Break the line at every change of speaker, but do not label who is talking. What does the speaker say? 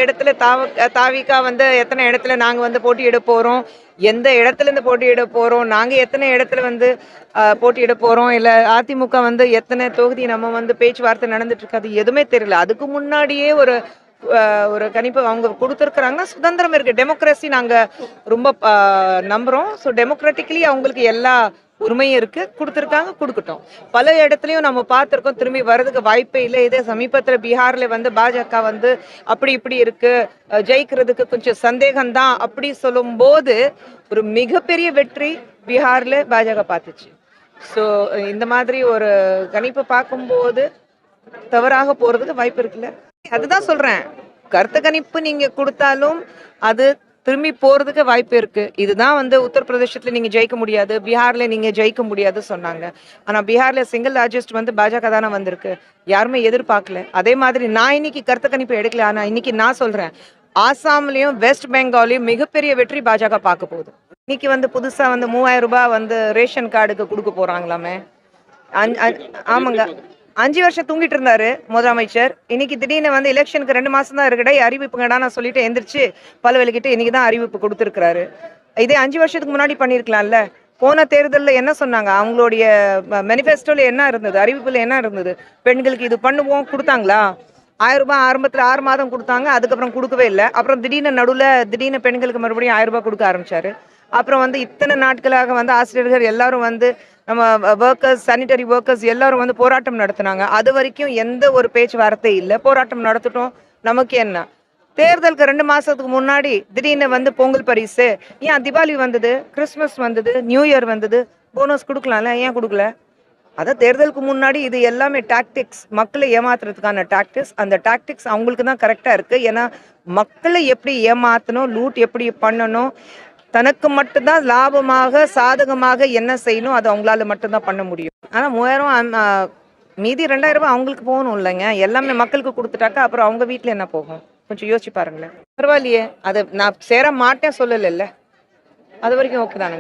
இடத்துல தாவிகா வந்து எத்தனை இடத்துல நாங்கள் வந்து போட்டியிட போகிறோம், எந்த இடத்துலேருந்து போட்டியிட போகிறோம், நாங்கள் எத்தனை இடத்துல வந்து போட்டியிட போகிறோம், இல்லை அதிமுக வந்து எத்தனை தொகுதி நம்ம வந்து பேச்சுவார்த்தை நடந்துட்டு இருக்காது எதுவுமே தெரியல. அதுக்கு முன்னாடியே ஒரு கணிப்பு அவங்க கொடுத்துருக்குறாங்கன்னா சுதந்திரம் இருக்கு. டெமோக்ரஸி நாங்கள் ரொம்ப நம்புகிறோம். ஸோ டெமோக்ராட்டிக்கலி அவங்களுக்கு எல்லா உரிமையும் இருக்கு, கொடுத்துருக்காங்க, கொடுக்கட்டும். பல இடத்துலையும் நம்ம பார்த்துருக்கோம், திரும்பி வர்றதுக்கு வாய்ப்பே இல்லை. இதே சமீபத்தில் பீகார்ல வந்து பாஜக வந்து அப்படி இப்படி இருக்கு, ஜெயிக்கிறதுக்கு கொஞ்சம் சந்தேகம்தான் அப்படி சொல்லும்போது ஒரு மிகப்பெரிய வெற்றி பீகார்ல பாஜக பார்த்துச்சு. ஸோ இந்த மாதிரி ஒரு கணிப்பு பார்க்கும்போது தவறாக போறதுக்கு வாய்ப்பு இருக்குல்ல. அதுதான் சொல்றேன், கருத்து கணிப்பு நீங்க கொடுத்தாலும் அது திரும்பி போறதுக்கு வாய்ப்பு இருக்கு. இதுதான் வந்து உத்தரப்பிரதேசத்துல நீங்க ஜெயிக்க முடியாது, பீகார்ல நீங்க ஜெயிக்க முடியாது சொன்னாங்க. ஆனா பீகார்ல சிங்கிள் லார்ஜஸ்ட் வந்து பாஜக தானே வந்திருக்கு, யாருமே எதிர்பார்க்கல. அதே மாதிரி நான் இன்னைக்கு கருத்து கணிப்பு எடுக்கல, ஆனா இன்னைக்கு நான் சொல்றேன், ஆசாம்லயும் வெஸ்ட் பெங்காலையும் மிகப்பெரிய வெற்றி பாஜக பார்க்க போகுது. இன்னைக்கு வந்து புதுசா வந்து 3000 ரூபாய் வந்து ரேஷன் கார்டுக்கு கொடுக்க போறாங்களாமே. ஆமாங்க, 5 வருஷம் தூங்கிட்டு இருந்தாரு முதலமைச்சர். இன்னைக்கு திடீர்னு வந்து எலெக்ஷனுக்கு 2 மாசம் தான் இருக்குடா, அறிவிப்புங்கடா நான் சொல்லிட்டு எந்திரிச்சு பல்வெளிக்கிட்டு இன்னைக்கு தான் அறிவிப்பு கொடுத்துருக்காரு. இதே 5 வருஷத்துக்கு முன்னாடி பண்ணிருக்கலாம்ல. போன தேர்தலில் என்ன சொன்னாங்க, அவங்களுடைய மேனிஃபெஸ்டோல என்ன இருந்தது, அறிவிப்புல என்ன இருந்தது, பெண்களுக்கு இது பண்ணுவோம் கொடுத்தாங்களா? 1000 ரூபாய் ஆரம்பத்தில் 6 மாதம் கொடுத்தாங்க, அதுக்கப்புறம் கொடுக்கவே இல்லை. அப்புறம் திடீர்னு பெண்களுக்கு மறுபடியும் 1000 ரூபாய் கொடுக்க ஆரம்பிச்சாரு. அப்புறம் வந்து இத்தனை நாட்களாக வந்து ஆசிரியர்கள் எல்லாரும் வந்து நம்ம ஒர்க்கர்ஸ், சானிட்டரி ஒர்க்கர்ஸ் எல்லாரும் வந்து போராட்டம் நடத்தினாங்க. அது வரைக்கும் எந்த ஒரு பேச்சுவார்த்தை இல்லை. போராட்டம் நடத்திட்டோம், நமக்கு என்ன? தேர்தலுக்கு 2 மாசத்துக்கு முன்னாடி திடீர்னு வந்து பொங்கல் பரிசு, ஏன் தீபாவளி வந்தது, கிறிஸ்மஸ் வந்தது, நியூ இயர் வந்தது, போனஸ் கொடுக்கலாம்ல, ஏன் கொடுக்கல? அதான் தேர்தலுக்கு முன்னாடி இது எல்லாமே டாக்டிக்ஸ், மக்களை ஏமாத்துறதுக்கான டாக்டிக்ஸ். அந்த டாக்டிக்ஸ் அவங்களுக்கு தான் கரெக்டாக இருக்குது. ஏன்னா மக்களை எப்படி ஏமாற்றணும், லூட் எப்படி பண்ணணும், தனக்கு மட்டும்தான் லாபமாக சாதகமாக என்ன செய்யணும், அது அவங்களால மட்டும்தான் பண்ண முடியும். ஆனால் 3000 மீதி 2000 ரூபாய் அவங்களுக்கு போகணும் இல்லைங்க, எல்லாமே மக்களுக்கு கொடுத்துட்டாக்கா அப்புறம் அவங்க வீட்டில் என்ன போகும்? கொஞ்சம் யோசிச்சு பாருங்களேன். பரவாயில்லையே, அது நான் சேர மாட்டேன் சொல்லலைல்ல, அது வரைக்கும் ஓகே தானுங்க.